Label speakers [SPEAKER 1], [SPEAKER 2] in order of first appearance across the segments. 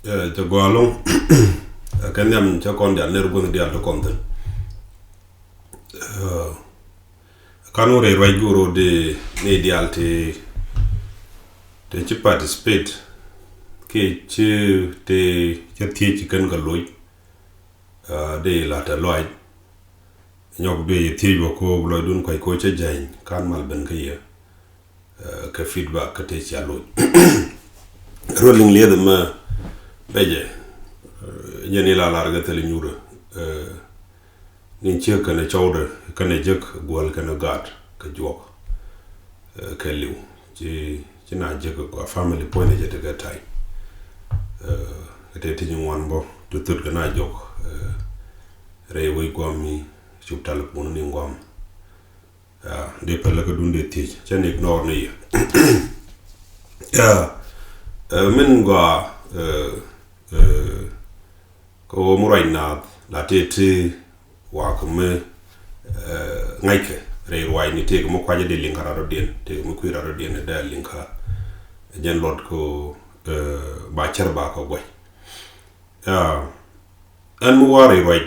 [SPEAKER 1] to go along kan yam cha kon dia ner gun dia do konten kanu re rai guro de ne dial te ci participate ke ci te ti ci kan ga loy de la ta loy nyok be ti bo ko loy dun ko ci jain kan mal ben ka ya ka feedback ka te ci loy rolling le ma beje ñeni la larga tele ñura nin ci kana chawda kana jek gol kana gat ka jok ka liw ci na jek ko family point je daga tay te ti ñu won bo to tut kana jok re way gom mi ci tal ko ni ngom de pala ko dunde ti ci nek nor ni min go ko murai na la tete wa kuma ngaike re wai ni te mo kwaje de linka ra den te mo kuira ra den da linka jen lot ko ba charba ko goy an mu wari wai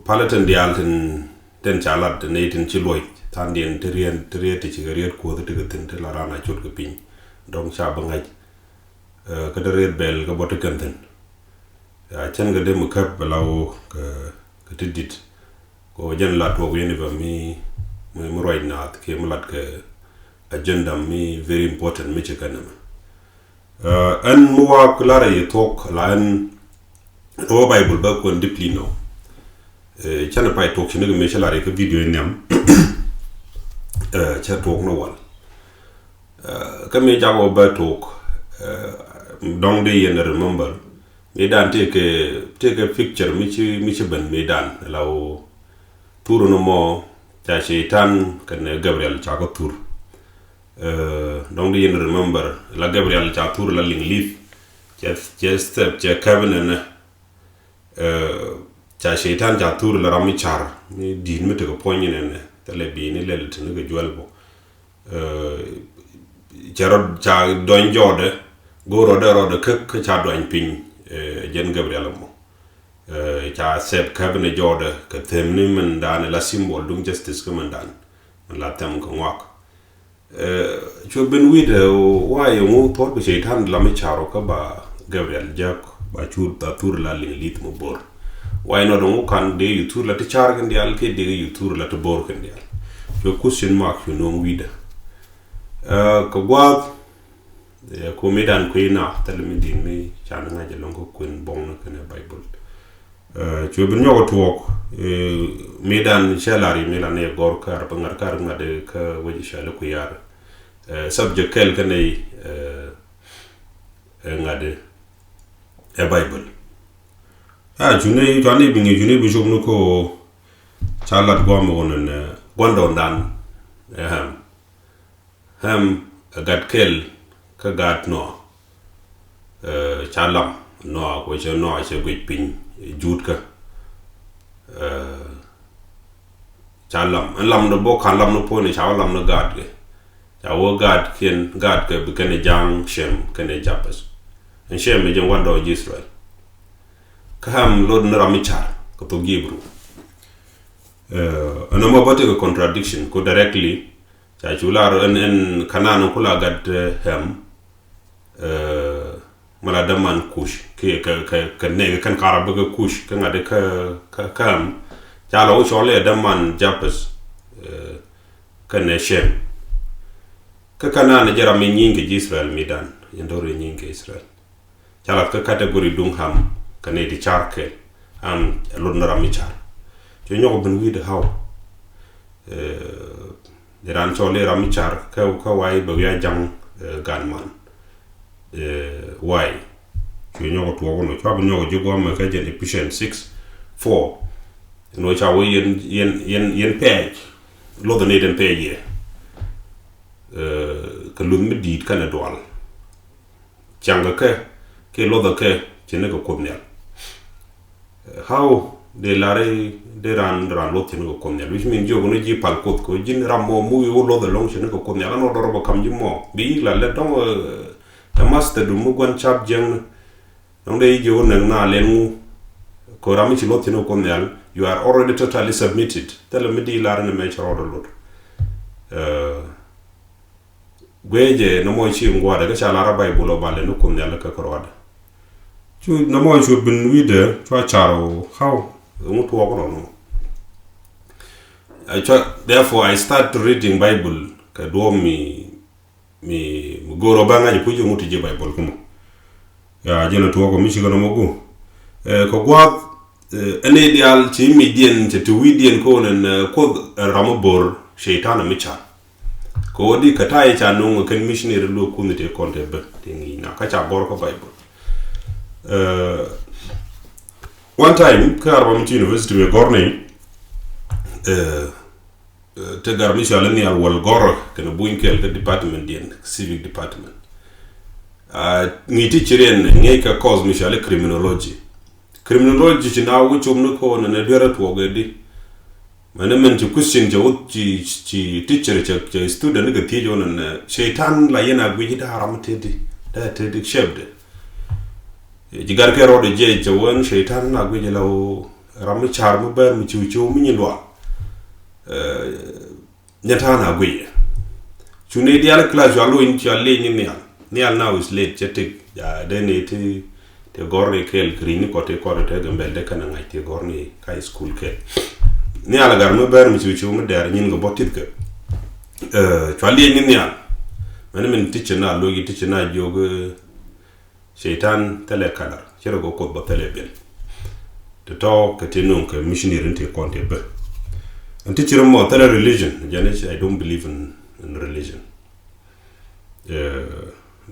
[SPEAKER 1] palatan di alten ten chalat ne tin ci loy tan den te ci gariet ko te tin te la rana chot ko pin donc cha ba ngaj ka de red bel ka bote kanten chan ga dem kap balaw ka tidit ko jan lat wo yene ba mi right now ke mulat ka agenda mi very important mi chekana an mu wa klara ye talk lan o bible ba ko deeply no chan pa talk ni me shalare ka video nyam cha talk no wal ka me jago ba talk don't they remember medan take a picture michi ban medan law turu no mo ta shaitan kan Gabriel cha ko tur don't they remember la Gabriel cha tur la ling leaf just step cha cabin cha shaitan cha tur la rami char ni din mete ko ponyin ne tele bi ni lel tin ga jwalbo jarod cha don jode goro de ke cha doin pin jen Gabriel mo cha sep cabine jode ka temni men dan la symbol dung justice ko man dan la tem ko wak cho ben wide wa yo mo por be shaitan la mi charo ka ba Gabriel jak ba chur ta tur la lit mo bor why no do kan de yutur la te char kan dial ke de yutur la te bor kan dial cho question mark you know wide ko gwa ko medan ko ina talmi din mi chana nga jelon ko kun bong na kana bible cho ben nyogo twok medan shalari melane gor kar bangar kar ngade ka waji shala ko yar subject kel kana ngade e bible june bingi june bi jogno ko chalat gom wonen gondo dan ham gad kel ka gat no chalam no ko je no je gui pin jut ka chalam lam no bo kan lam no po ni chalam no gat ke chawo gat ken gat ke bi ken jang shem ken japas en shem je wando Israel ka ham lod na ramichar ko to gibru ana mo bote ko contradiction ko directly cha chular en kanano kula gat hem mala daman kush ke ne kan karaba ga kush kan ade ka kam jala o chole daman japas kan shem ka kanana jara me nyinge Israel midan yandore nyinge Israel jala ka category dung ham kan di charke am lodnara mi char jo nyoko ben wi de how de ran chole ramichar ka wai ba ya jang ganman why you know to go no chaba no jogo ma ka jen Ephesians 6:4 no cha we yen page lo the need page ka lum di kana dwal changa ke lo the ke chene ko komnya how de lare de ran lo chene ko komnya which means jogo no ji pal ko jin ramo mu yo lo the long chene ko komnya no do ro kam ji mo bi la le dong master du mugwan chap jeng nong de jo na lengu ko rami ci lotino ko nyal you are already totally submitted tele midi la na me choro lot gweje no mo ci ngwada ga chala rabai bulo bale no ko nyal ka korwada chu no mo chu bin wide chwa charo how mutu wa ko no therefore I start reading Bible ka do mi goro banga ji pujo mutu je Bible kuma ya jeno to ko mi shiga no mogu ko gwa ene ideal ci mi dien ci to widien ko nen ko ramobor shaytan mi cha ko di ka tai cha no kan missionary lo ku ne te konte be tingi na ka cha bor ko Bible one time ka arba mi university me gorne te gar mi shala ni al wal gor kana buinkel ka department dien civic department ngi teacheren ngi ka cause mi shala criminology ci na wuchum no ko na dera to gedi man ci question jawut ci teacher ci student ga tijo na shaytan la yana gwi da haram tedi da tedi shebde jigar ke rode je jawon shaytan na gwi law ram char mu ber mu ci mi ni lo nyata na gwi chune dial class yo in ci alle ni al now is late chetik ya dene te gorni kel krini ko te gambel de kana ngai te gorni kai school kel ni ala gar mo ber mi ci mo der nyin go botit ke chwali ni ya men teacher na logi teacher na jogo shaytan tele kala chere go ko ba tele bel to talk ke non ke missionary te konte be and teacher mo tele religion janish I don't believe in religion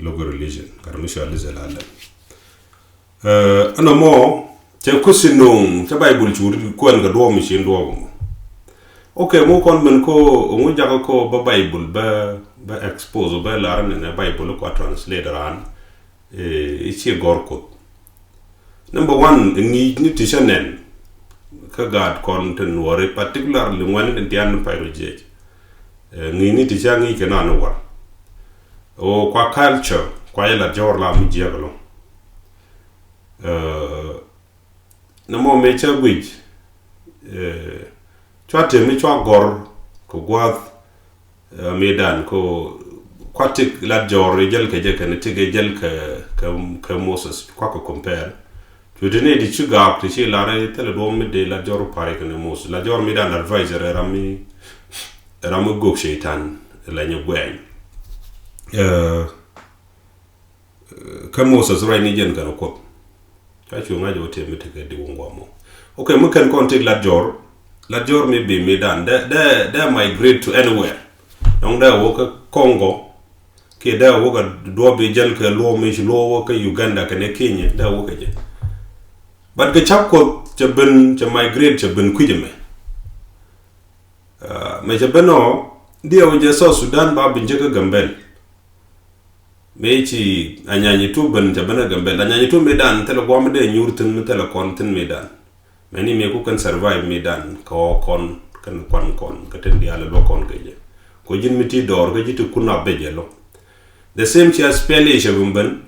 [SPEAKER 1] logo religion karamisho alizalala ano mo te kusinong te Bible churi ko nga do mi shin do mo okay mo kon men ko mo jaga ko ba Bible ba expose ba la ran na Bible ko translate ran ichi gor ko number 1 ni tishanen ka God kon ten wore particularly when the dian pyroje ni tishangi kenan war o kwa culture kwa ila jorla mi jagalo na mo me chagwij chwate mi chwa gor ko gwath medan ko kwatik la jor jel ke je kan tige jel ka Moses kwa ko compare to de ne di chuga apti chi la re tele do mi de la jor pare kan Moses la jor medan advisor rami gok shaytan la nyu gwen ka Moses right ni jen kan ko ka chu nga jo te mi te di wongwa mo okay mu kan kon take la jor me be medan they migrate to anywhere donc da wo ka Congo ke da wo ga do be jel ka lo mi lo wo ka Uganda ka ne Kenya da wo ka je but ka chap ko te ben te migrate te ben kujeme me je beno dia wo je so Sudan ba bin je ka gambel mechi anyanyi tu ben jabana gambel anyanyi tu medan tele gwam de nyurtin tele kontin medan meni me ku kan survive medan ko kon kan kon katen di ala lo kon geje ko jin miti dor ko jitu kuna bejelo the same chia spele shabumban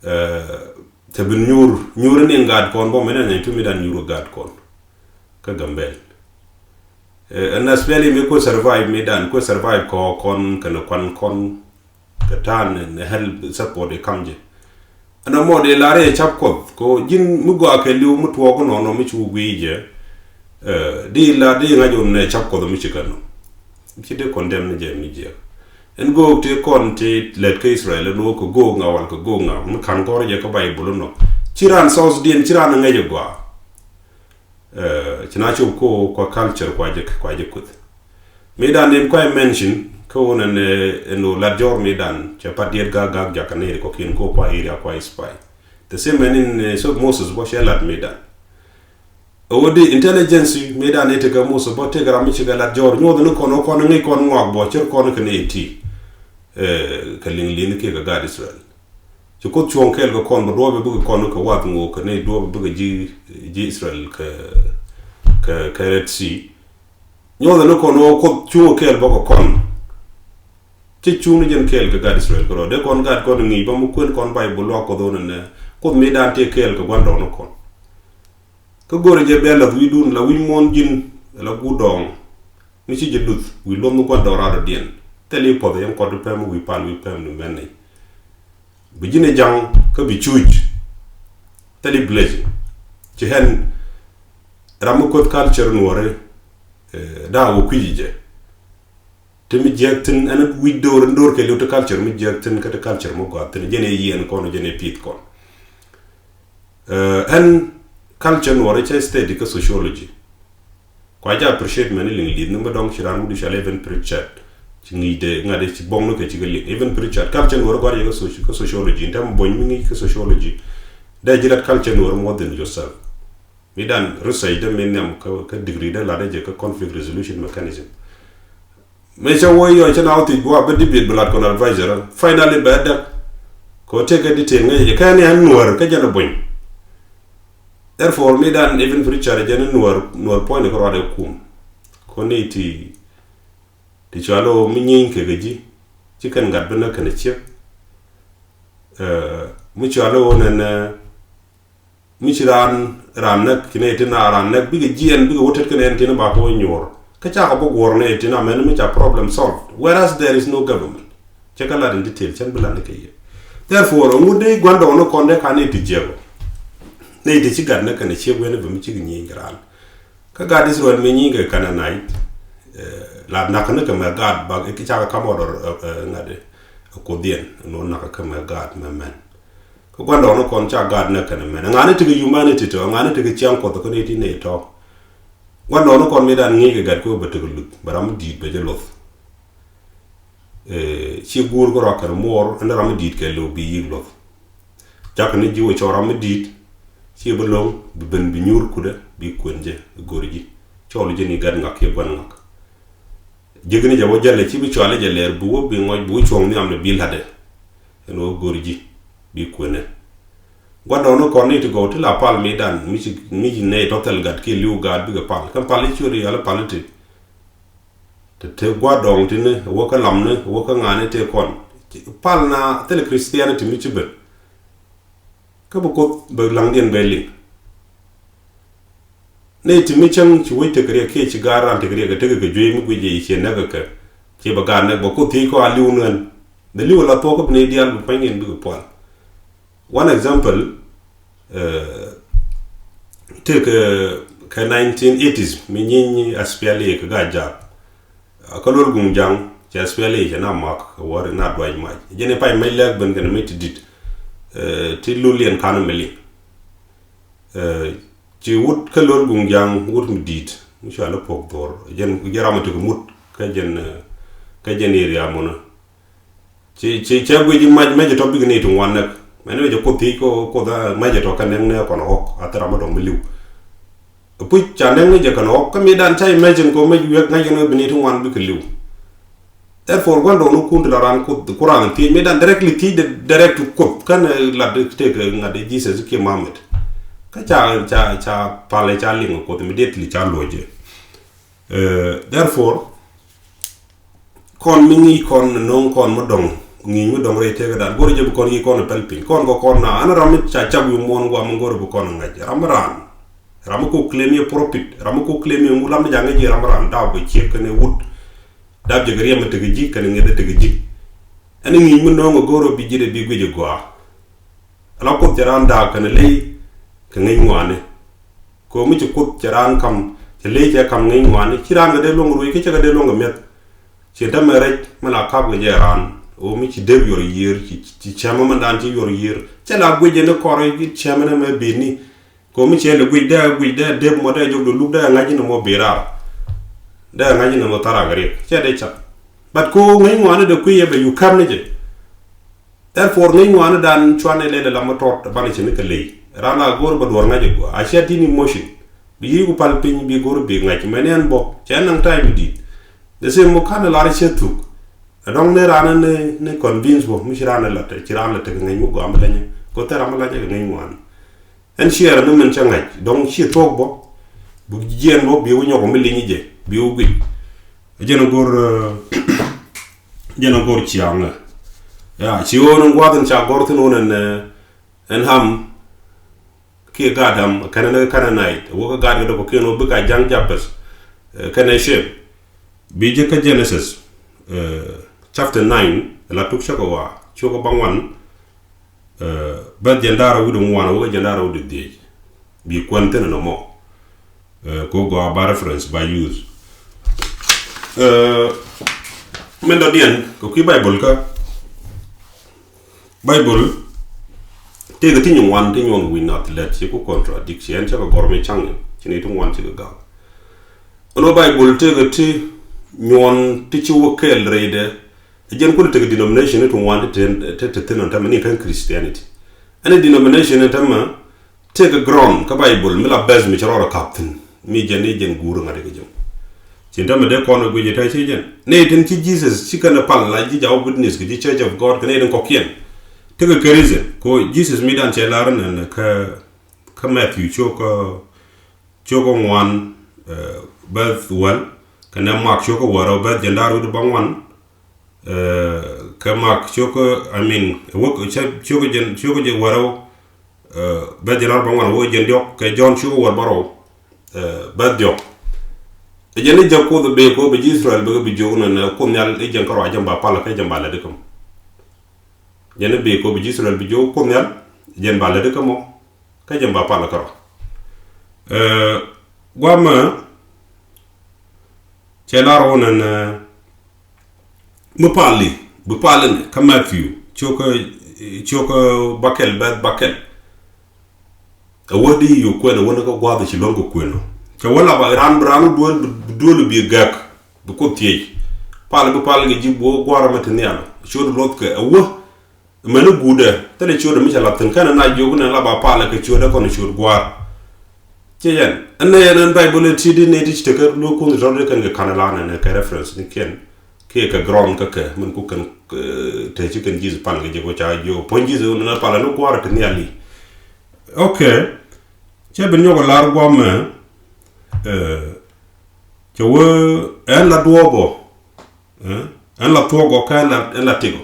[SPEAKER 1] te ben nyur ni ngad kon bo mena anyanyi tu medan nyuru gad kon ka gambel ana spele me ko survive medan ko survive ko kon kan kon katan ne hel support e kamje ana mode lare chapko ko jin mugo akeli mutu ko no mi chu gwije di la di ngajo ne chapko do mi chikano mi de condemn ne je mi je en go te kon te let ke Israel no ko go ngawal ko go ngaw mi kan ko je ko Bible no chiran sauce din chiran ngajo gwa china chu ko culture kwa je kut me dan dem ko mention ko no la jor medan cha patier ga jakane ko kin ko pa area kwa spy the same in so Moses bo shelat medan odi intelligence medan ete ga Moses bo te gra mi chiga la jor nyodo no kono ngi kon ngok bo cher kono ken eti kalin lin ke ga Israel ci ko chon kel go kon bo do be kono ko wat ngo ko ne do be ji Israel ka Red Sea nyodo no kono ko chuo kel bo ko kon che chung jen kel ka gad Israel ko de kon gad kon ngi ba mu kwen kon Bible lo ko don ne ko mi dan te kel ko gwando no kon ko gore je bela wi dun la wi mon jin la gu dong mi ci je dut wi lo mu gwando ra do dien tele po de ko do pem wi pem no men bi jine jang ko bi chuj tele blaze ci hen ramu ko culture no re da wo kwijije te mi jektin ana widdo ndor ke lewto culture mi jektin ka culture mo ko tan jene yen ko no jene pit ko an culture no re study ka sociology ko aja appreciate mani ling lead number dong chiran du shale even preacher ci ngi de ngade ci bong no ke ci gali even preacher culture no ko ye ko sociology ndam boñ mi ngi ko sociology da jilat culture no more than yourself mi dan research de men ka degree de la de ka conflict resolution mechanism mais cha wo yo cha nawti bo ba debate blood con advisor finally bad ko tege di te ngai ka ni an nuor ka jana boñ therefore mi dan even preacher jana nuor point ko rade kum ko ne ti chalo mi nyin ke gaji ci kan gad bana kan ci mi chalo na mi ci ran nak kine tina ran nak bi ga jien bi ga wotet kan tina ba ko nyor ka cha ko bogor ne tina men mi cha problem solved whereas there is no government check ala in detail chan bulan ke ye therefore ngude gwando no konde kan ti jego ne ti ci gad na kan ci wene ba mi ci nyi gran ka gad is ron mi nyi ga kana nai la na kan ka ma gad ba ki cha ka modor ngade ko dien no na ka ma gad men ko gwando no kon cha gad na kan men ngane ti humanity to ngane ti chiang ko to ne ti ne to gwando no kon mi dan ngi ga gad ko ba to lut baram dit be jelof ci gur ko rakar mor and ram dit ke lo bi yiglof jak ni jiwo ci ram dit ci ba long bi ben bi ñur ku de bi konje gorji ciolu jeni gad ngak ye ban ngak jegni jabo jalle ci bi ciole jaller bu wobi ngoy bu ciong ni amne bil hade no gorji bi kone gwando no kon ni to go to la pal mi dan mi ne total gad ke liu gad bi ga pal kan pal ci ori ala palati te gwadong tine woka lamne woka ngane te kon pal na tele christianity mi ci be ka bu ko be langdien belli ne ti mi chang ci wote kare ke ci garan te kare ga te ga joyi mi guje ci naga ka ci ba ga ne ba ko ti ko aliu nan de liu la to ko ne dial bu pangen bi ko pal one example take ka 1980s mi nyinyi aspiali ka gaja akalol gunjang ci aspiali ci na mak war na doy ma jene pay may lag ben gëna metti dit ti lulien kanu meli ci wut kalol gunjang wut mu dit inshallah pok dor jen jaramatu ko mut ka jen area mona ci gwe ji maj to bi ni to wan nak mene je ko ti ko da maj to kan ne ko no hok atara ma do meliw pu cha ne je kan hok mi dan tay imagine ko maj wek ngai no bi ni to wan bi ko liw therefore gwando no kundu la ran ko quran ti mi dan directly ti direct ko kan la de te ngade jesus ki mohammed ka cha pale cha lingo ko immediately cha loje therefore kon mingi kon non kon mo dong ngi mu dong re te ga gor je bu kon yi kon pelpin kon go kon na ana ram cha chabu mon go am gor bu kon ngaji ramran ram ko claim profit ram ko claim mu lam janga ji ramran da bu ci ne wut da je gari am te ji kan ngi de te ji ani ngi mu no goro bi jide bi guje go ala ko jaran da kan le kan ngi ngwane ko mu ci ko jaran kam te le je kam ngi ngwane ci ran ga de longu ru ke ci ga de longu met ci dam rek mala kab ga jaran o mi ci deb yor yer ci chama man dan ci yor yer ci la guje ne ko re ci chama na me bini ko mi ci le guje deb mo da jogdo lu da ngaji no mo bera da ngaji no mo tara gari ci de cha bat ko ngai ngwana de ku yebe yu kam ne je therefore ngai ngwana dan chwane le la mo tot bani ci ne ke lay rana gor ba dor ngaji ko a ci tini motion bi yigu pal pin bi gor bi ngaji menen bo ci nan time di de se mo kana la re ci tuk donc ne rana ne convince bo mi rana la te ci rana te ngai mu go am lañu ko tera am lañu ngai ngwana en share no men changaj donc ci tok bo bu jien bo bi wu ñoko mi liñi je bi wu gui jeno gor jena gor chiang ya chi won gwadan cha gortin wonen en ham ki gadam kana night wo ga gad ko keno buka jang jappes kana shape bi je ka Genesis chapter 9 la tuk shako wa choko bangwan ba jendara wudu wana wo jendara wudu de bi kwantena no mo ko go ba reference by use mendo dien ko ki bible te ga tinyu wan tinyu on we not let ko contradiction cha ko gorme chang chini tung wan chi ga ono bible te ga ti nyon ti chi wo kel reide jen ko te ga denomination to wan te non tam ni kan Christianity any denomination tam te ga gron ka bible mi la bez mi charo captain mi jen guru ngade ga jom Cintama de kono guje ta cijen ne tin ci Jesus ci kana pal la ji jaw witness ki Church of God kana den kokien tega kerize ko Jesus mi dan ce laran ka Matthew choko ngwan bath wal kana Mark choko waro bath jandaru de bangwan ka Mark choko wok choko je waro bath jandaru bangwan wo jendiok ka John choko war baro bath diok jeni jakko do be ko be Israel be be jogna na ko nyal e jen karo ajamba pala kay jamba la de kam jeni be ko be Israel be jog ko nyal jen bala de kam kay jamba pala karo gwama celaro nan mu pali bu palen ka Matthew choko bakel awodi yu ko na wona ko gwada ci longo ko no ka wala ba ran duol bi gak bu ko tiey pal ge jibo gwara matni ala chod lot ka awo mena gude tele chod mi chala tan kana na jogu na la ba pal ka chod ko na chod gwar ceyen anna yenen bible tidi ne ti te ka lo ko ron kan ga kanala na ka reference ni ken ke ka gron ka mun ku kan te ci kan jiz pal ge jibo cha jo ponjiz na pal no gwara tan ali okay che ben yogo lar gwama che wo en la duogo en la tuogo ka en la tigo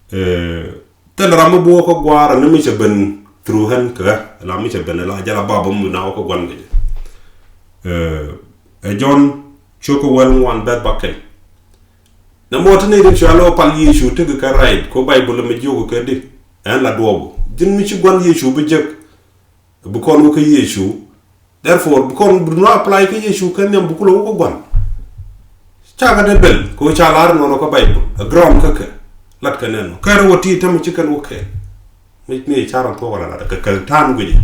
[SPEAKER 1] tel ramu bo ko gwara ne mi che ben through han ka la mi che ben la jala baba mu na ko gwan ge John choko wel wan bad bakel na motane de chalo pal yishu tigo ka right ko bible me jogo ka di en la duogo din mi ci gwan yishu bu jek bu kon ko yishu therefore because do not apply ke Yesu kan nyam bukulo ko gon chaga de bel ko chalar no ko bible a grom kake lat kan no kar woti tam ci kan woke mi ni charan to wala da ka tan go je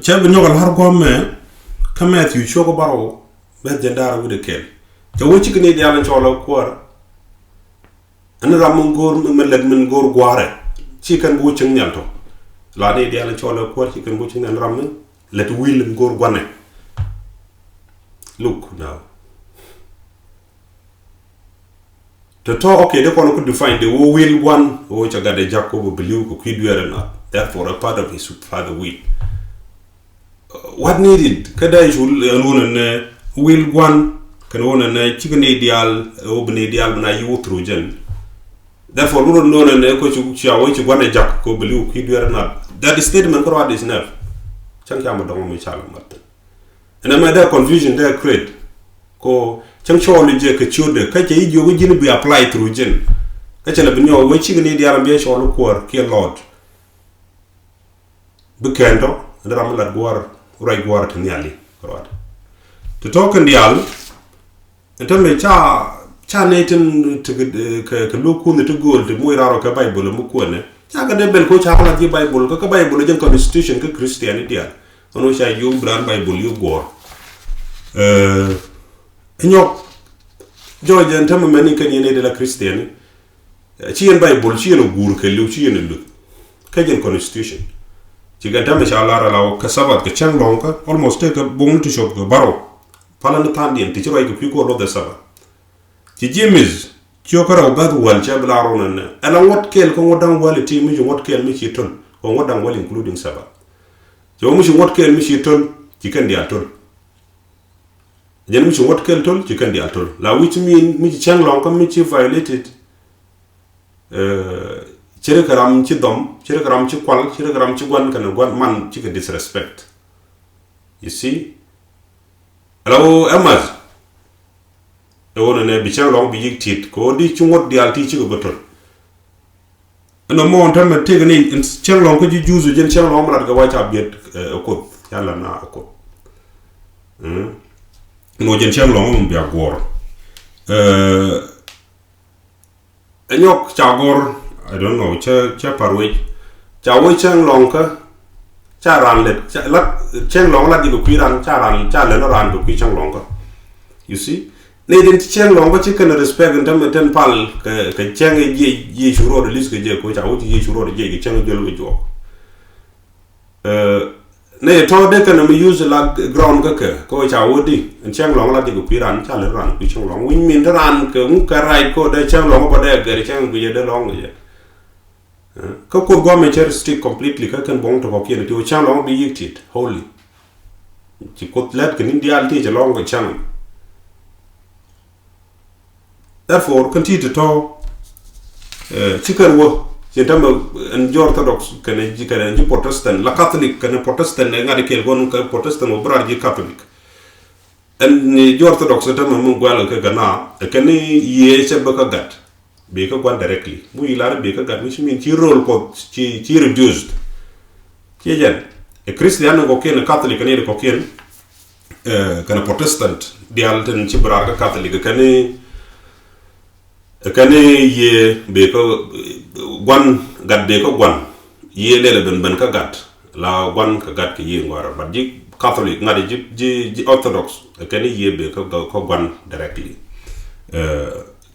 [SPEAKER 1] chabe nyogal har ko me ka Matthew choko baro be jandara wude kel te woti kene di ala cholo ko an ram ngor men gor gware ci kan bu ci nyalto la ne di ala cholo ko ci kan bu ci nan ram let will ngor gwane look now to talk okay they can could define the will one which agade Jacob believe ko kidwere na therefore a part of his father will what needed kada jul aluna will one kan wona na ci ne ideal obne ideal na yu through gen therefore we don't know na ko ci awo ci gwane jak ko believe kidwere na that statement ko what is nerve chanki amado mo chala mat and am there confusion there create ko chang choli je ke chode ka ke yogo jini bi apply through gen ka chala bi nyo we chi ni diaram bi cholo ko ke lord bu kendo ndram la gwar ray gwar tan yali korwat to talk ndial entambe cha neten ke loku ne to gold mo raro ka bible mo ko ne cha ga de bel ko cha la ji bible ka bible je constitution ka christianity ya ono cha yum brand bible yu gwar nyok George and Tamma many can yene de la Christian ci en bible ci en gour ke lu ci en lu kajen constitution ci ga tamma sha Allah la ka sabat ka chang lonka almost take a bom to shop go baro pala na tandien ti ci roy ko ko lo de sabat ci jimis ci ko raw bad wal ci bla ronan ala wat kel ko wodan wal ti mi wat kel mi ci ton ko wodan wal including sabat ci mo ci wat kel mi ci ton ci kan dia ton jen mi chi wat kel tol chi kan dial tol la which mean mi chi chang long kam mi chi violated chere karam chi dom chere karam chi kwal chere karam chi gwan kan gwan man chi ka disrespect you see hello amaz e wona ne bi chang long bi yik tit ko di chi wat dial ti chi ko botol no mo on tan ma tege ni chang long ko ji juzu jen chang long ma ga wa cha biet ko yalla na ko no jen chang long mo bi agor anyok chagor I don't know cha parwe cha wo chang long ka cha ran le la chang long la di ko ran cha ran cha le no ran ko chang long ka you see ne den chang long ko chi kan respect ndam ten pal ka chang ye shuro de lis ke je ko cha wo ye shuro de je chang jol wo jo ne to de kan mi use la ground ka ko cha wo di chang long la di ko ran cha le ran ko chang long win min ran ko mu ka right ko de chang long ko de ga chang ko je de long je ka ko go me cher stick completely ka kan bong to ko kien ti chang long bi yiktit holy ti ko let kan indial ti long ko chang therefore continue to talk chicken wo jentam en orthodox kan ji kan ji protestant la catholic kan protestant ngade kel gon ka protestant wo brar ji catholic en ni orthodox tam mo gwal ka gana kan ye che ba ka gat be ka gwan directly mu ilar be ka gat mi min ci role ko ci reduced ci jen e christian go ken catholic ne ko ken kan protestant dialten ci brar ka catholic kan ye be ko gwan gat be ko gwan ye lele ben ka gat la gwan ka gat ke ye ngwara but ji catholic ngade ji orthodox kan ye be ko gwan directly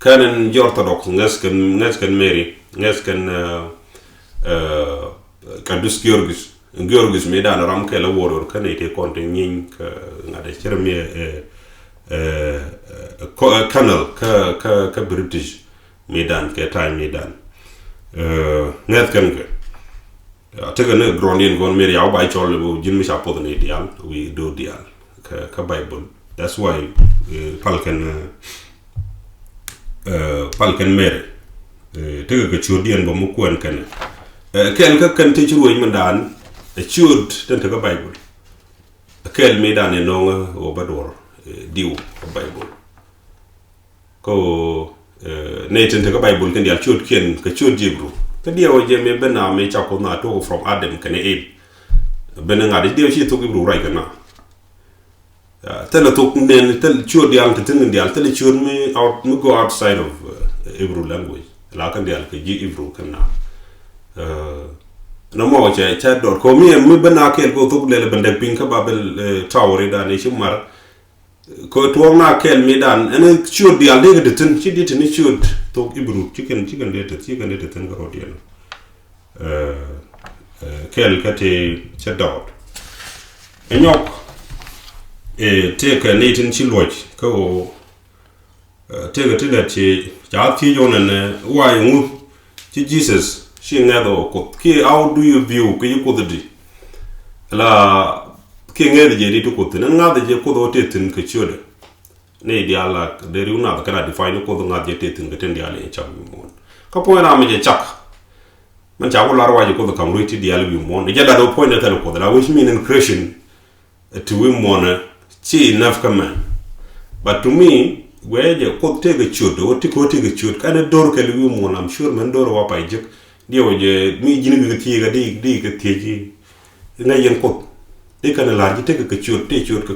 [SPEAKER 1] kanen orthodox ngesken Mary ngesken kadus Georgis me dan ram ke la woror kanete konte nyin ka ngade chermie canal ka British medan ke time medan ngesken ke atega ne grondien gon Mary yaw bay chol bu jin mi sa podne dial we do dial ka Bible that's why palken mere tege ke chodien bo mu kwen kan kel ka kan te chuo man dan chud ten tege Bible kel me dan no o bador diu Bible ko ne ten tege Bible kan dia chud ken ka chud jibru ka dia o je me bena me cha ko na to from Adam kan e bena ngade dia chi to gibru rai kana tell to nen tell chud dial te tin dial tell chud me out me go outside of Hebrew language la kan dial ke ji Hebrew kan na no mo cha dor ko mi bena kel go to le bende pin ka babel tawre da ne shimar ko to na kel mi dan en chud dial de tin chi dit ni chud to Hebrew chicken de tin ga rodian kel ka te cha dot enyok take Nathan Chilwach ko take to that ja ti yonen why mu ti Jesus she ngado ko ki how do you view ko you could di la ki ngade je di to ko tin ngade je ko do tetin ke chode ne di ala de riuna ka define ko do ngade tetin ke ten di ala e cham mon ka po na me je chak man ja ko larwa je ko do kam ruti di ala bi mon je da do point na ko da which mean in Christian to win one chi enough man but to me where you could take a chud or take a chud kind of door can you mon I'm sure man door wa pai jik dio je mi jini bi ti ga di ka ti ji na yen ko de kan la ji take a chud te chud ka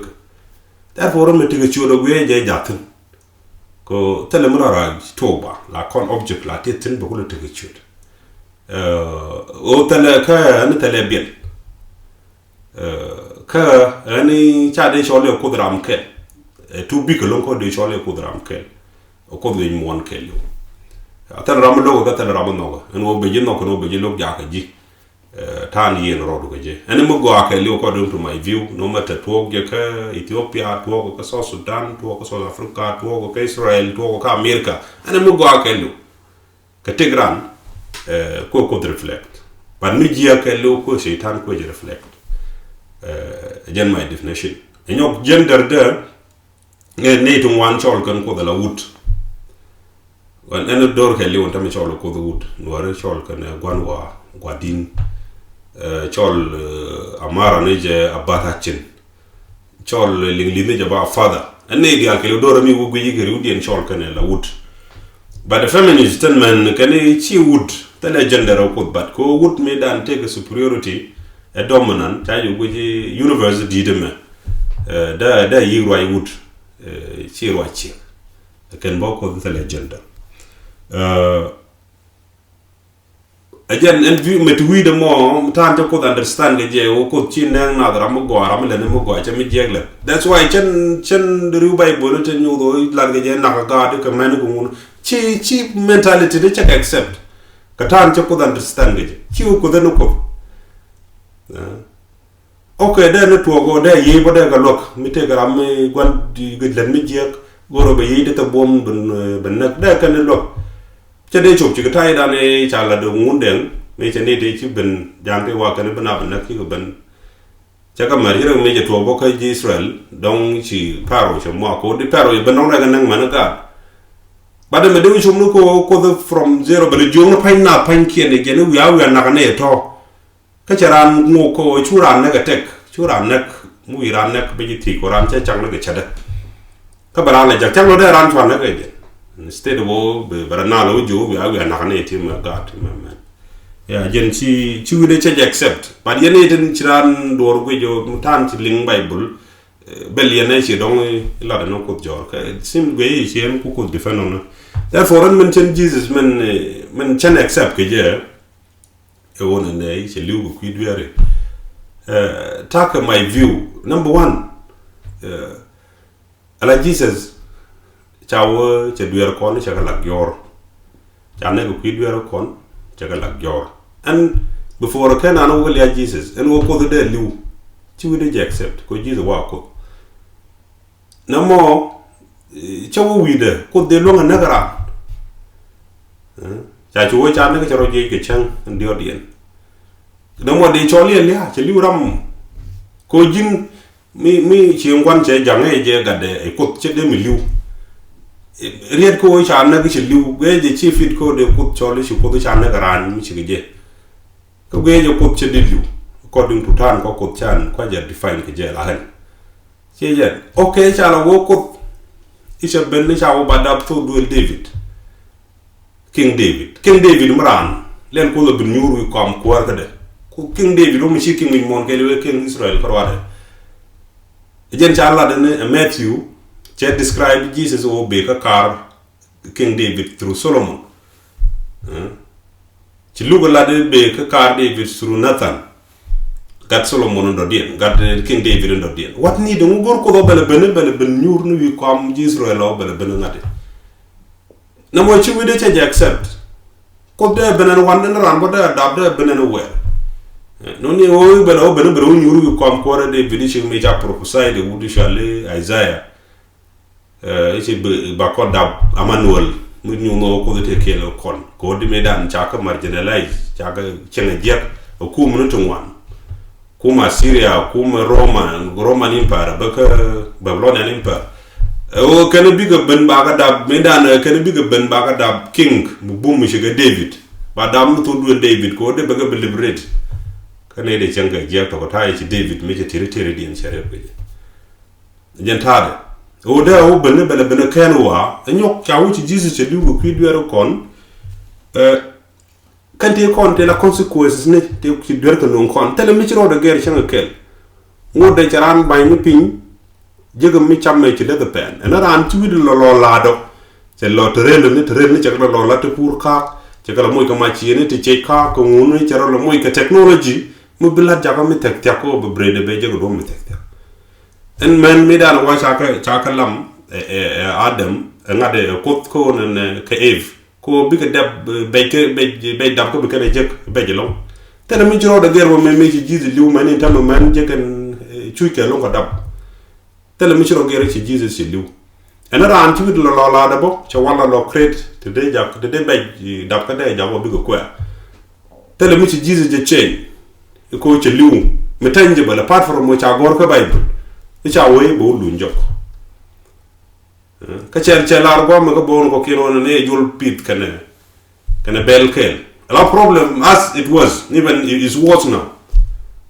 [SPEAKER 1] therefore me take a chud we je jatun ko tele mo ra toba la con object la te tin bo ko take a chud o tele ka ne tele bien ka ani cha de chole ko dram ke tu bi ko lonko de chole ko dram ke o ko de mon ke yo atan ram lo ko tan ram no ko no be jino ko no be jilo ja ka ji tan yen ro do je ani mo go aka li ko do to my view no matter to ge ka Ethiopia to ko South Sudan to ko South Africa to ko Israel to ko America ani mo go aka li ka Tigran ko reflect but mi ji aka li ko shaitan ko je reflect again my definition enyok gender de ne to wan chol kan ko da la wut wan en dor ke li won tam chol ko da wut no re chol kan gwan wa gwadin chol amara ne je abata chin chol ling ne je ba father en ne di alke dor mi wo gwi gari udien chol kan la wut but the feminist ten man kan chi wut the legendary ko but ko wut me dan take a superiority a dominant ta yu gwi university de me da yi roi wut chi roi chi ken bo ko the legend again and view met we the more time to could understand the je o ko chi nang na dra mo go ram le ne mo go cha mi jegle that's why chen the ru bible ten you do la ge je na ga de ka man ko chi mentality de check accept ka tan to could understand ge chi ko de no ko okay then to go there ye bo de ga lok mi te gram mi gwan di ge len mi jek goro be yi de ta bom ben nak da kan lok cha de chop chi ka tai da ne cha la de ngun den me cha ne de chi ben jang ke wa kan ben ab nak ki ko ben cha ka mar hiro me je to bo ka ji Israel dong chi paro cha mo ko di paro ben nong ra ga nang man ka ba de me de chum no ko from zero but jo no pain na pain ki ne ge ne wi a na ka ne to ka cha ran ngo ko chu ran na ga tek chu ran nak mu ran nak be ji ti ko ran cha chang na ga cha da ka bara la ja chang no de ran chwa na ga ge instead of barana lo jo we are na kana team god man ya jen chi de che accept but yene den chiran dor go jo mutan chi ling bible bel yene chi dong la da no ko jor ka sim go yi chen ku ko defend on therefore men chen jesus men chen accept ke je e wona ne chi lu ku duere take my view number 1 ala jesus chawo che duer kon che la gyor chane ko duer kon che la gyor and before can I know ya jesus and wo ko de liu chi we de accept ko jesus wa ko no mo chawo wi de ko de lo na gara cha chu cha ne ko ro je ke chang ndio dien no mo de choli ya che liu ram ko jin mi chi ngwan che jang e je ga de ko che de mi liu riet ko cha na ki liu ge je chi fit ko de kut chole shi ko cha na garan mi chi ge ko ge je kut che de liu according to tan ko kut chan ko je define ke je la han che je okay cha la wo kut isha ben ni cha wo badap to duel king david mran len ko lo bin nyuru ko am ko war ka de ko king david lo mi chi king min mon ke le king israel ko wade jen cha la de matthew che describe Jesus o be ka car King David through Solomon ci lugo la de be ka car David through Nathan gat Solomon ndo dien gat King David ndo dien wat ni de ngor ko do bele ben nyur nu wi ko am Israel o bele ben ngade na mo ci wi de che accept ko de benen wan den ran bo de dab de benen wer non ni o bele o benen bro nyur wi ko am ko de David ci mi ja prophesy de wudi shale Isaiah isi ba ko dab Emmanuel mu ñu no ko te kelo kon ko di medan chaka marginalize chaka chenga jet ku mu to wan kuma Syria kuma Roman Empire ba ka Babylonian Empire o kana biga ben ba ga dab medan kana biga ben ba ga dab king bu mu shiga David ba dam to du David ko de ba ga liberate kana de chenga jet to ko tayi ci David me ci territory din chere be jentade o da o bele kenwa nyok chawu ci jesus ci liwu ku duero kon kante kon te la consequences ne te ci duer ko non kon tele mi ci ro de guerre ci ngakel ngo de charan bay mi pin jegam mi chamme ci de pen en ran ci widu lo lado c'est lo terreno ni ci lo la te pour ka ci kala moy ko ma ci ne te ci ka ko ngunu ci ro lo moy ko technology mo bilat jaga mi tek ko be brede be jego do mi tek en men mi dal wa chaka lam adam ngade ko ne ke eve ko bi ke dab be dab ko bi ke jek be jelo tan mi jiro da gerbo men mi ci jizi liw man tam man jeken chuike lo ko dab tan mi jiro gere ci jizi ci liw en ran ci wid lo la da bo ci wala lo create te de jak te de be dab ka de jabo bi ko ko tan mi ci jizi je chain ko ci liw mi tanje bala part from mo cha gor ko bible cha woy bo lu njok ka cher lar go ma ko bon ko kino ne jul pit kana bel kel la problem as it was even it is worse now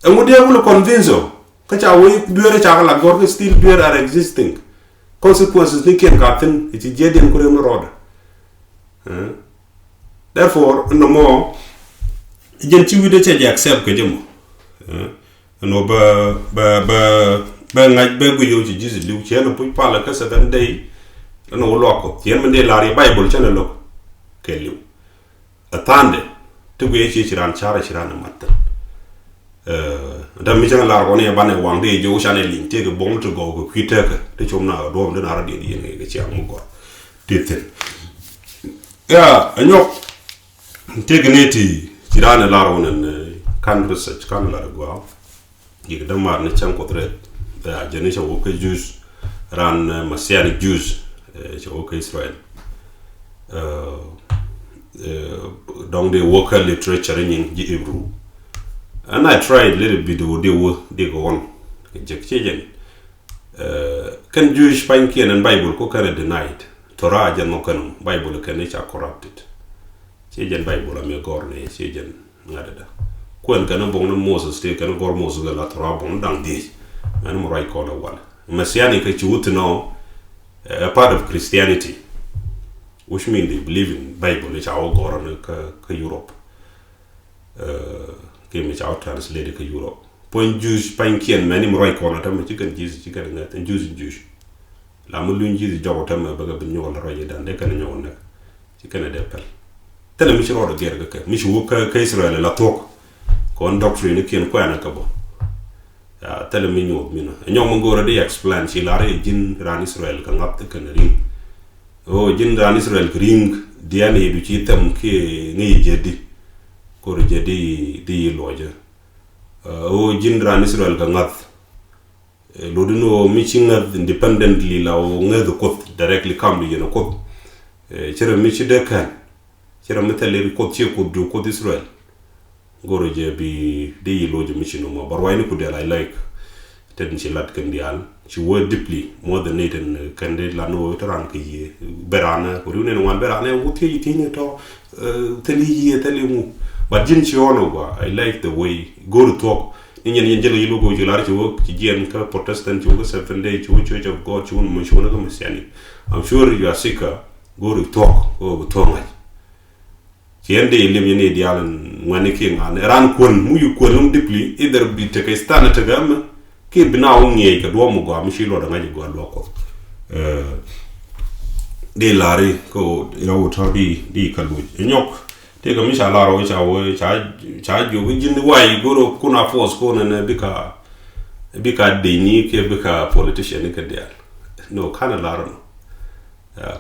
[SPEAKER 1] and we will convince you ka cha we duere cha la gor still duere are existing consequences ni ken ka tin it je den ko rem roda therefore no more jen ci wide che accept ko jëm no ba ngaj ba gu yo ci gis liw ci no pu pala ka sa dan day no loko yen me de la bible ci na loko ke liw atande to go ci ran chara ci ran matta da mi jang la ko ne ba ne wang de jo chane lin te go bom to go ko kwite ka te chom na do de na ra de yen ga ci am go titen ya anyok te gneti ci ran la ro ne kan research kan la go yi da mar ne chan ko tre da jeni cha wo ke jus ran masiani jus cha wo ke Israel donc the worker literature in Hebrew and I tried a little bit of they go on can Jewish find Kian and Bible ko can denied Torah jan no kan Bible can nature corrupted Chijan Bible am gorne Chijan ngada kwen kan bon Moses te kan gor Moses la Torah bon dang di and mo right corner one messianic you would know a part of Christianity which means they believe in Bible which our God ka Europe came which our translated ka Europe point Jews pain kian many right corner tam chicken Jesus chicken net and Jews la mu luñ Jesus jogo tam ba ga bin ñol roye dan de kan ñol nak ci kan de pel tele mi ci rodo guerre ka mi ci wo ka Israel la tok kon doctrine kien ko ana ka bo ya tele mi ñol mi na ñom ngora de explain ci la re jin ran Israel ka ngap kan ring o jin ran Israel ring diane du ci tam ke ngi jedi ko jedi di loja o jin ran Israel ka ngap lodino mi ci ngad independently la o ngad ko directly come you know ko cere mi ci de kan cere metale ko ci ko du ko Israel goro je bi di loja mi ci no mo bar wayni ko de I like ten ci lat kan dial ci wo deeply more than it and kan de la no taran ke yi berana ko rune no wan berana wo ti ni to teli yi teli mu but jin ci ono ba I like the way go to talk ñen jël yi logo ci lar ci wo ci jien ka protestant ci wo Seventh Day ci wo Church of God ci wo mo ci wona ko messiani I'm sure you are sick go to talk go to talk ci ende lim ñene dialan ngani ki ngane ran kon mu yu ko lum deeply either bi te kay stana te gam ki bina o ngey ka do mo go am ci lo da ngaji go lo ko de lari ko irawo tabi di kalu ñok te ga mi sha la ro cha wo cha ju bi jin wai goro kuna force ko na bika de ni ke bika politician ka de no kana la ro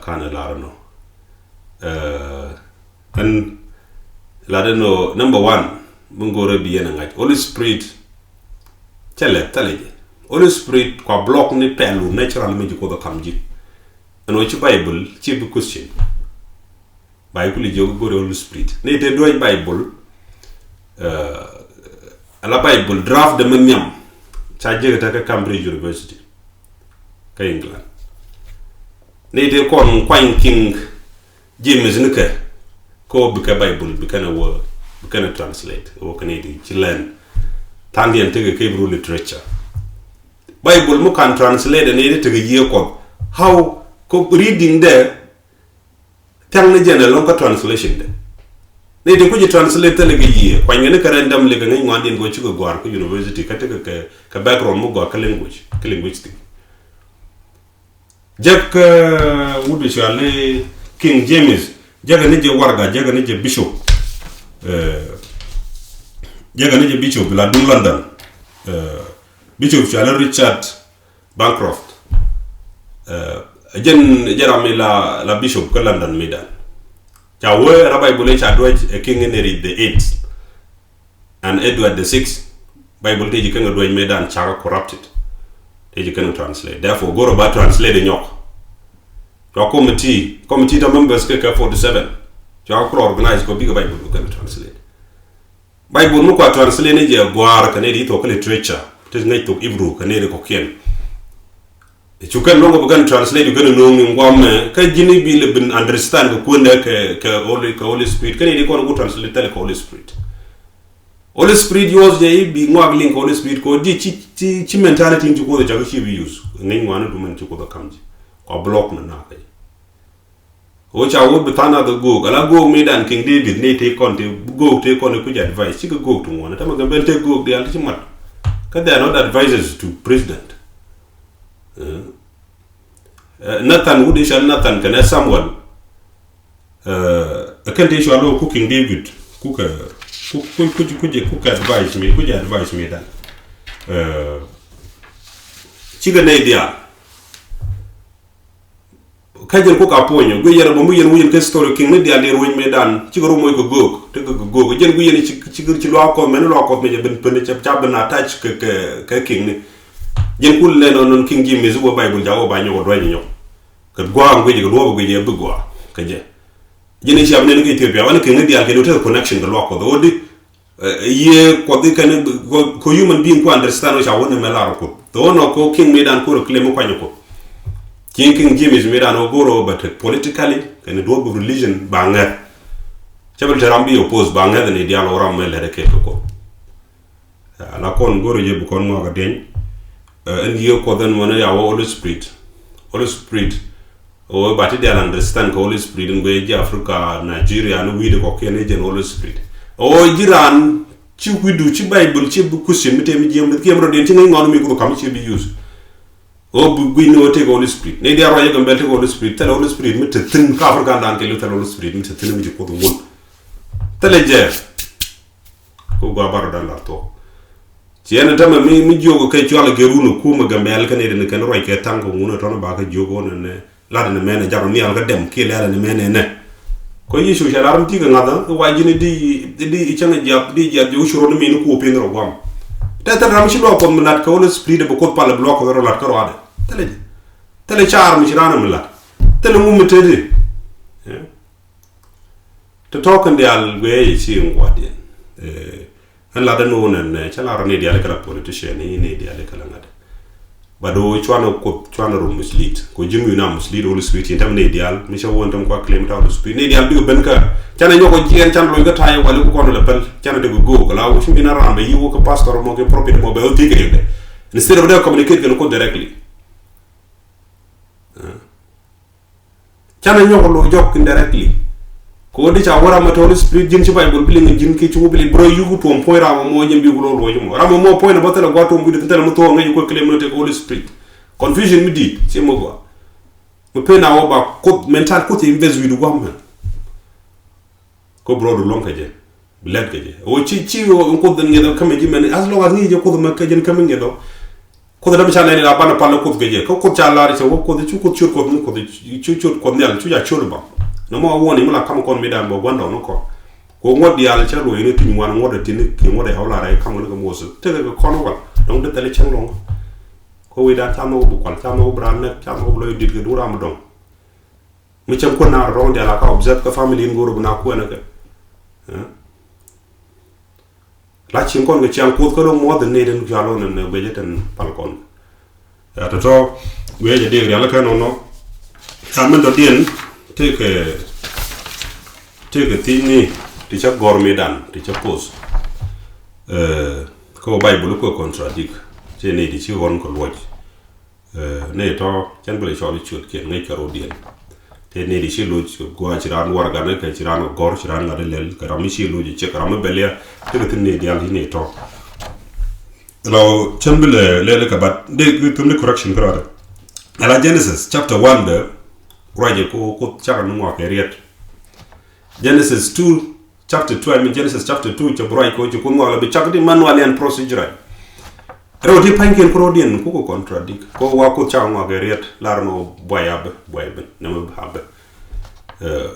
[SPEAKER 1] kana la ro and la de no number 1 mun gore bi yana ngaj Holy Spirit tele Holy Spirit kwa block ni pelu natural mi ko do kamji and which Bible ci bi question Bible jogo gore Holy Spirit ne te doy Bible ala Bible draft de menyam cha jega ta Cambridge University ka England ne te kon Queen King James nika ko bi ka Bible bi kana wo bi kana translate o kana di ci len tandien tege Hebrew literature Bible mo kan translate ne te ye ko how ko reading there tang na jena lon ka translation de ne de ko ji translate le ga ye kwa ngene ka random le ga ngi ngandin go ci go gwar ko university ka te ka background mo go ka language thing jak wudu ci ale King James jaga ne je warga jaga ne je bishop la du London bishop ci ale Richard Bancroft Jeremy la bishop ka London Medan cha wo rabbi bule cha do King Henry the 8th and Edward the 6th Bible te jikanga do Medan cha corrupted te jikanga translate therefore go about translate nyok to committee the members ka 47 cha ko organize ko big Bible ko translate Bible mo ko translate ne je gwar ka ne di to ka literature te ngai to Hebrew ka ne ko kien you can no go translate you can know ngwam ka jini bi le bin understand ko kunda ka Holy Spirit kan ni ko go translate tele Holy Spirit Holy Spirit yours je bi ngwa link Holy Spirit ko di ci mentality nji ko da ci bi use ngi ngwana du man ci ko da kamji ko block na kay o cha wo bitana da go ala go medan King David ne te kon te go te kon ku advice ci go to ngwana tama ga ben te go de al ci mat ka they are not advisors to president Nathan would shall Nathan can someone I can't issue a cooking David cook advise me that chicken idea Kajan cook a point, go yer a story king media near wing me done, Chigaro Moiko go, take a go, again we chicken chiloco, menlock may have been penitential cabin attached king. Yen kul len on King Jim is over Bible jawo ba ñoo do ñoo ka gwa ngwe ji do go je bu gwa ka je jeni ci am ne ngi Ethiopia wan ke ngadi al ke do connection ga loko do di ye ko di kan ko human being ko understand cha wona mela ko do no ko king medan ko claim ko ñako King Jim is medan o goro but politically kan do bu religion ba nga chabal tarambi oppose ba nga ne dialo ram mele rek ko ala kon goro je bu kon mo ga deñ and you call them one ya Holy Spirit o but they understand Holy Spirit in go Africa Nigeria no we the Caucasian Holy Spirit o jiran ci widu ci Bible ci bu question mi temi jëm ke mro den ci ngay ngonu mi ko kam ci bi use o bu guy no te Holy Spirit ne dia roye gambel te Holy Spirit te Holy Spirit mi te tin ka Africa dan ke lu te Holy Spirit mi te tin mi ci ko won te le jeef ko go baro dal la to ci ene tama mi jogo kay ci wala geruno kuma gambel kan ede kan roy ke tango nguno tono ba ka jogo ne la ne mena jaru ni al ga dem ki le ne mena ne ko yisu shararam ti ga ngada ko wajine di ci nga jap di jap jo shuro ne mi ko pe ngro gwam tata ram ci lo ko minat ko Holy Spirit be ko pala block ro lat ko wade tele char mi ci rana mi la tele mu mi tede to talk and al we ci ngwade la da no nan chala ro ne dia kala politician ne dia kala ngada bado chwana ro mislead ko jimu na mislead Holy Spirit intam ne dia mi sha wontam ko claim ta Holy Spirit ne dia bi ben ka chana ñoko jien chan lo ga tay wala ko no le pel chana de go la wo shimi na rambe yi wo ko pastor mo ke prophet mo be o tige yede instead of they communicate ko directly chana ñoko lo jok indirectly ko di cha wara ma Holy Spirit jin ci Bible bi li jin ki ci wubili bro yugu to point rama mo ñem bi ko lo mo rama mo point ba tele gwato mu de tele mo to ngi ko claim no te Holy Spirit confusion mi di ci mo go mo pe na wo ba ko mental ko te invest wi du gwam ko bro du lonka je bled ke je o ci ko den ngedo kam ji men as long as ni je ko ma ka jen kam ngedo ko da cha na ni la bana pala ko ke je ko cha la ri so ko de ci ko ci ko de ci ko ndal ci ja ci ba no mo woni mula kam kon mi dan bo gondo no ko ngodi al cha ro ine tin wan ngoda tin ki ngoda hawla ray kam no mo so te ko kono wal donc de tele chang long ko wi da tamo bu kwal tamo bran nek tamo lo dit ke dura mo dong mi cham ko na ro de la ka observe ka family ngoro na ko na ka la chin kon ga chang ko do mo de ne den jalo ne be jeten pal kon ya to we je de ya la ka no samen do dien take tini ti cha gormi dan ti cha pos ko Bible ko contradict je ne di ci won ko loj ne to chan bele choli chut ke ngai karo dien te ne di ci loj ko ci ran war ga ne ke ci ran gor ci ran ngade lel ka rami ci loj ci karam bele te ne di al ne to lo chan bele lele ka bat de tumne correction kara ala Genesis chapter 1 de roje ko chara no ke riet Genesis 2 chapter 2 I mean Genesis chapter 2 cha broy ko ko ngala be chakdi manual and procedure rodi panken ko rodien ko contradict ko wa ko cha ngwa ke riet larno boyab ne mo habe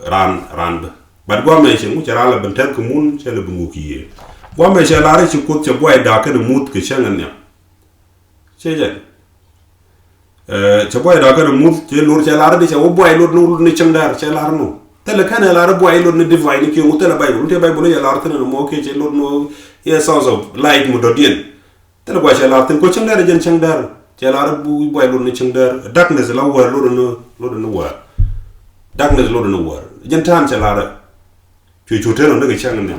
[SPEAKER 1] ran bad go me che mu cha la ben tel ko mun che le bu ki go me che la re ci ko cha boy da ka de mut ke changan ne che je cha boy da ka de mut che lor che la re che o boy lor no ne changdar che la no tele kana la re boy lor ne divine ki mu tele Bible ya la tele no mo ke che lor no ye source of light mu do dien tele boy che la ten ko changdar jen changdar Chelar bu boy lo ni chingder darkness la war lo no war darkness lo no war jentan chelar chu tero no ga chang ne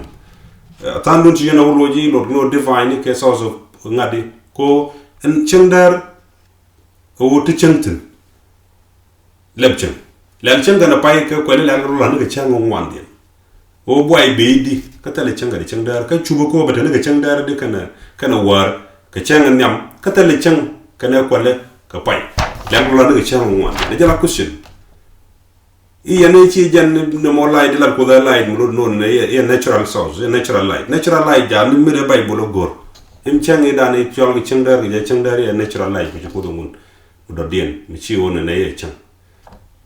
[SPEAKER 1] tan dun ci yana wulo ji lo no divine ke source of ngadi ko en chingder o ti chengten lebchen gana pai ke ko le la lo la no ga chang ngwan din o boy be di ka tale changa de changdar ka chuba ko bata ne ga changdar de kana war ka chang nyam ka tale chang kana kwale ka pai lang lo na chang ngwan ne jala question I ne ci jan ne mo light la ko da light mo no ne natural source natural light ja ni mere bible gor im chang e da ne chol ga changdar ga changdar ya natural light ko do mun do den mi ci wona ne ye chang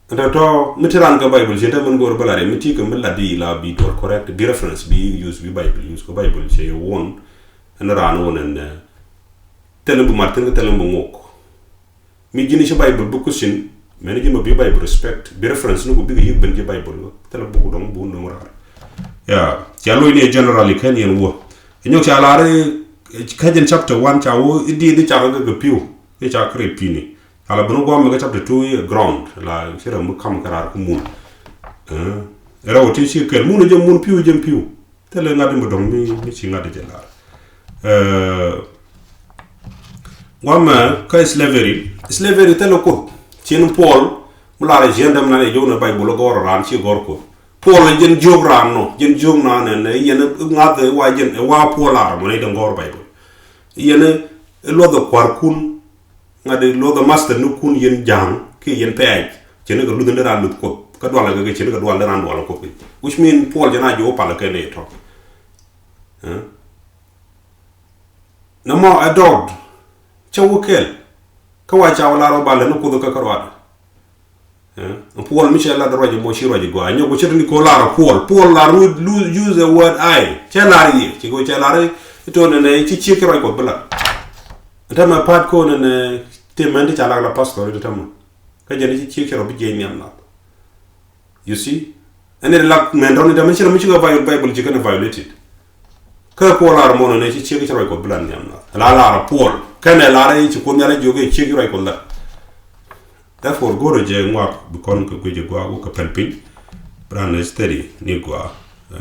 [SPEAKER 1] anda to mitiran ka bible jenta mun gor balare miti ko milla di la bi do correct bi reference bi use bi bible use ko bible che won ana ran won en tele bu martin tele bu ngok mi jini ci bible bu kusin men jima bi bible respect bi reference no bi yib ben ci bible tele bu dong bu no rar ya yalo ni generally kan yen wo ñoo ci alare kajen chapter 1 cha wo di cha ga piu e cha kre pini ala bunu go me chapter 2 ground la sira mu kam karar ku mun era o ti ci kel mun jëm mun piu tele ngade mo dong mi ci ngade jela wama ka slavery tele ko cien Paul mu la gendam na ne jona bible go ran ci gor ko Paul jen jog ran no jen jog na ne yene ngade wa jen wa Paul ar mo ne de gor bible yene lo do kwar kun ngade lo do master nu kun yen jang ke yen pej cien ga lu de ran lut ko ka do la ga cien ga do la ran do la ko which mean Paul jana jo pala ke ne to na mo adod chawkel ka wa chaw la ro bale no ko do ka karwa Paul Michel la roje mo shiro je go anyo go chetni ko la Paul la use the word I chelari ci go chelari to ne ci ci ko bla tama pat ko ne te mande chala la pastor de tama ka jeni ci ko bi je ñam na you see ene la men don de mi ci go bible ci kana violated ka Paul ar mo ne ci ko bla ñam na la Paul kana la ra ci ko ñala joge ci ko la therefore go je ngwa bikon ko je gwa ko pelpin brand steady ni gwa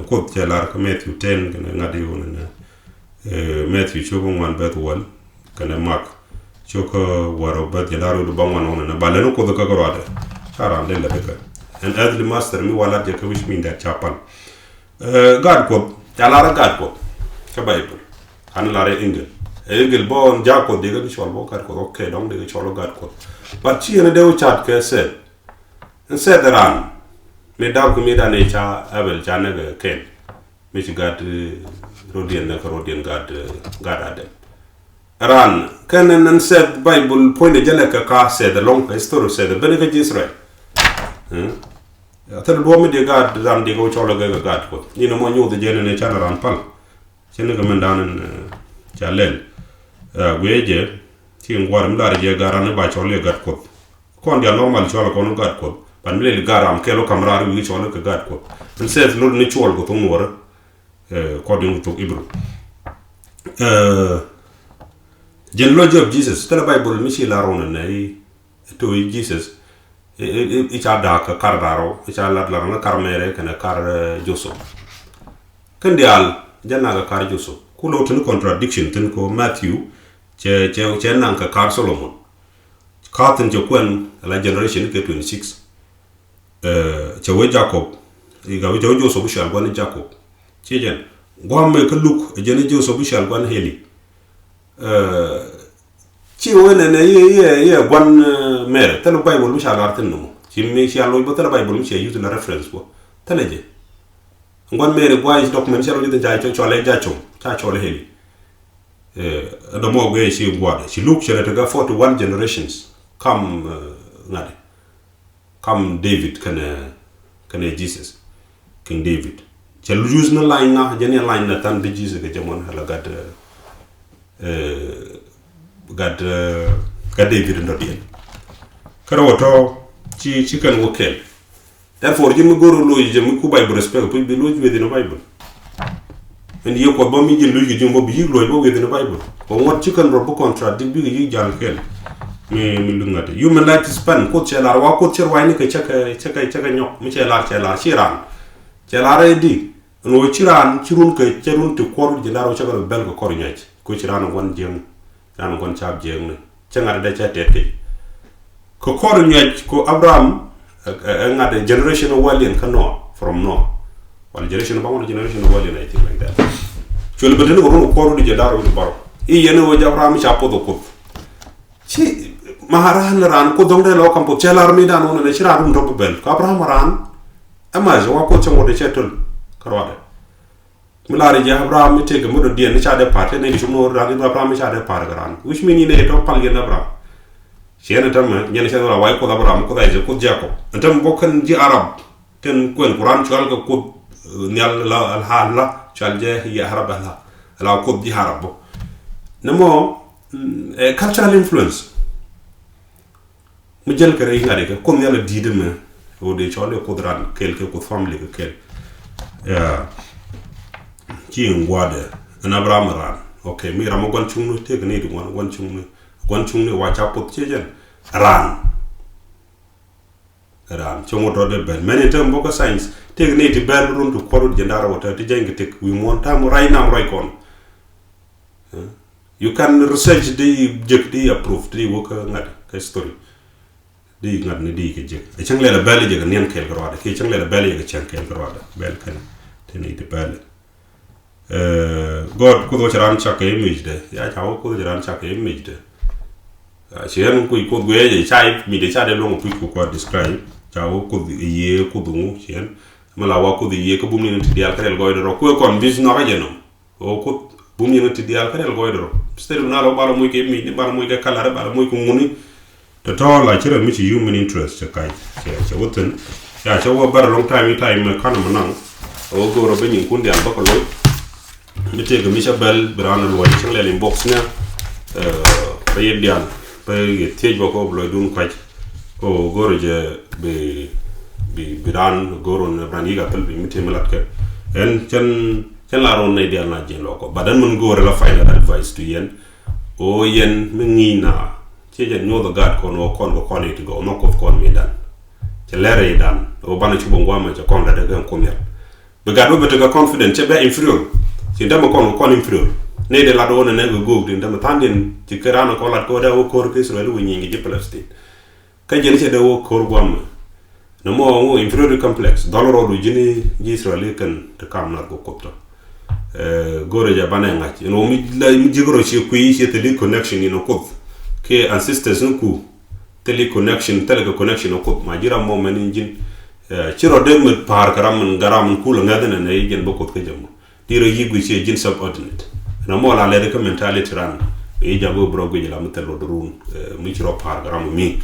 [SPEAKER 1] ko je lar ko Matthew 10 kana ngadi wona Matthew choko ngwan bet won kana mak choko waro bet jalaro do bangwan wona na baleno ko do ka gorade charan de la beka and earthly master mi wala je ko wish min that chapal god ko jalara god ko ka bible an la re engel bon jako de ga chol bo kar ko okay dong de cholo god ko but she and the chat ke said and said ran me daw ko mi dane cha abel cha ne ken mi ci gat rodien na rodien gat ade ran ken and said bible point de jale ka said the long story said the benefit Israel atal do mi de gat ran de go cholo ga gat ko ni no mo nyu de jene ne cha ran pal chen ga men dan cha len weje ti ngwar mi dara je garane ba chole gat ko kon dia normal chole ko no gat ko pan mi le garam kelo kamrar wi chole ko gat ko en set lo ni chol ko to ngora ko de to ibru jen lo job Jesus tele bible mi ci la rona ne to Jesus e cha da ka kardaro e cha la na karmere kana kar joso kandial janna ga kar joso ku lo to contradiction tin ko Matthew che nan ka kar Solomon katen je kwen la generation ke 26 che we Jacob e ga we jo so bushal gwan Jacob che jen gwam ke luk je ne jo so bushal gwan heli chi wona ne ye gwan mere tele bible bushal artin no chi me chi allo bo tele bible mi che use la reference ko tele je gwan mere gwa is document chero de ja chole ja cha chole heli the more way she word she look she let go 41 generations come David kana Jesus King David she use na line na jeni line na tan de Jesus ke jamon hala gad David ndo dien kara woto ci kan wokel therefore jimi goro lo jimi ku bible respect pu bi lo within the bible and you ko mi jël lu jëm bo bi lo bo within the bible ko ngot ci kan ro bo contradict bi yi jall kel mi lungate human right span ko chelar wa ko cher wa ni ke chaka nyok mi chelar chiran chelar di no chiran chirun ke cherun to ko di laro chaka bel ko kor nyach ko chiran won jeng nan gon chab jeng ne changa da cha tete ko kor nyach ko Abraham ngade generation walien kano from no wal generation ba won generation walien I think like that chol beten ko ko di laro di baro yene wo Abraham cha podo ko ci maharan ran ko dongde lo kampo chelar mi dan wona ne ci ran do bel ko Abraham ran amage wa ko chongo de chetul karwade mulari je Abraham mi tege modo dien cha de parte ne ci mo ran Abraham cha de par gran which mean ne to pal gen Abraham chene tam ñene ci wala way ko Abraham ko dayje ko jako tam bokkan ji arab ten ko Quran ci alga ko nyal la al hala chalje ya haraba la ko di harabo namo cultural influence mu jël kare yi nga de comme yalla di dem o de chole ko dran quelque ko family ko kel ya ci ngwade na Abraham ran okay mi ram gon chungnu te ne di gon chungnu wa cha pot ci jen ran chongo do de ben men tem boko science te ne di bel run to ko de ndara wata ti jeng tek wi mon tam ray nam ray kon you can research the jek di approve di woka ngad ka story di ngad ne di ke jek e changle la bel je nyen kel garwada ke changle la bel je chen kel garwada bel kan teni de bel god ko do charan chake image de ya chawo ko do charan chake image de chen ko ko gwe je chai mi de cha de longo pu ko describe chawo ko ye ko du chen mala wa ko ye ko bum ni ti al karel goy do ko kon bis no ga no o ko bum ni ti al karel goy do stel na lo bala muy ke mi bala muy ke kala bala muy ko muni to la chira mi ci human interest kai che woten ya che wo bar long time kan manang o go ro benin kundi al bako lo mi te mi bel brana lo ci le inbox na be dial be te bako lo dun kwaj ko go ro je be biran go ro na brani ga tel bi mi te melat ke en chen la ron ne dial na je loko badan mun go ro la final advice to yen o yen mi na ci je no the god kon o kon go kon it go no ko kon mi dan ci lere dan o bana ci bongo ma ci kon da daga kon yer be gado be to confident ci be inferior ci ndama kon inferior ne de la do ne go din ndama tanden ci kerana ko la ko da o kor ke so lu ñi ngi ci Palestine ka je ci da o kor go am no mo inferior complex doloro du jini ji Israel kan te kam na go kopto gore ja bana ngati no mi la mi jigoro ci ku yi ci tele connection ni no ko ke ancestors nku tele connection ko ma jira mo men jin ciro dem par karam garam ku la ngadana ne jen bokot ke jam tiro yigu ci jin subordinate na mo la le mentality ran e jago brogo jila mutelo durun mi ciro par garam mi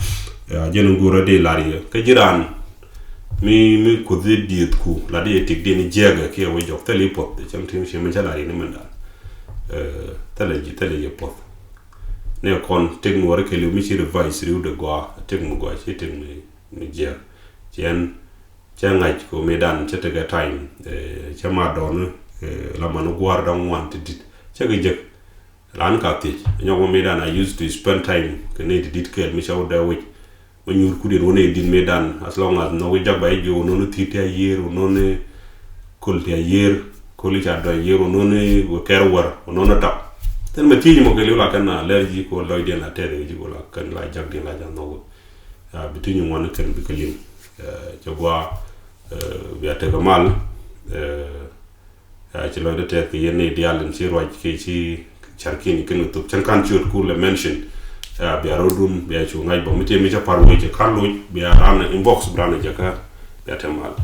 [SPEAKER 1] jen ngura de lariya ke jiran mi ko de diet ku la de tik de ni jega ke wo jok tele pot cham tim ci men chala ni menda tele je pot ne kon tek mo rek li mi ci revise riu de go tek mo go ci tek mi je chen ngaj ko medan ci tega time ci ma don la manu guarda want dit ci ga je lan ka ti ñoko medan I used to spend time ke ne dit ke mi chaw da wi ma ñur ku den woné din medan as long as no wi jabay jo no ti te yer no ne kol te yer ko li ta do yer no ne wo ker war no na tap ten ma tiñu mo ke li la kan allergy ko loy den la tede ji ko la kan la jag din la jan no bi tiñu won ken bi kelim ci gwa bi ate ko mal ci loy de te ke yene dial ci roj ke ci charkini ken to kan ci ko le mention bi arodum bi ci ngaj ba mi te mi ca parwo ci kallo bi ran inbox brana jaka bi ate mal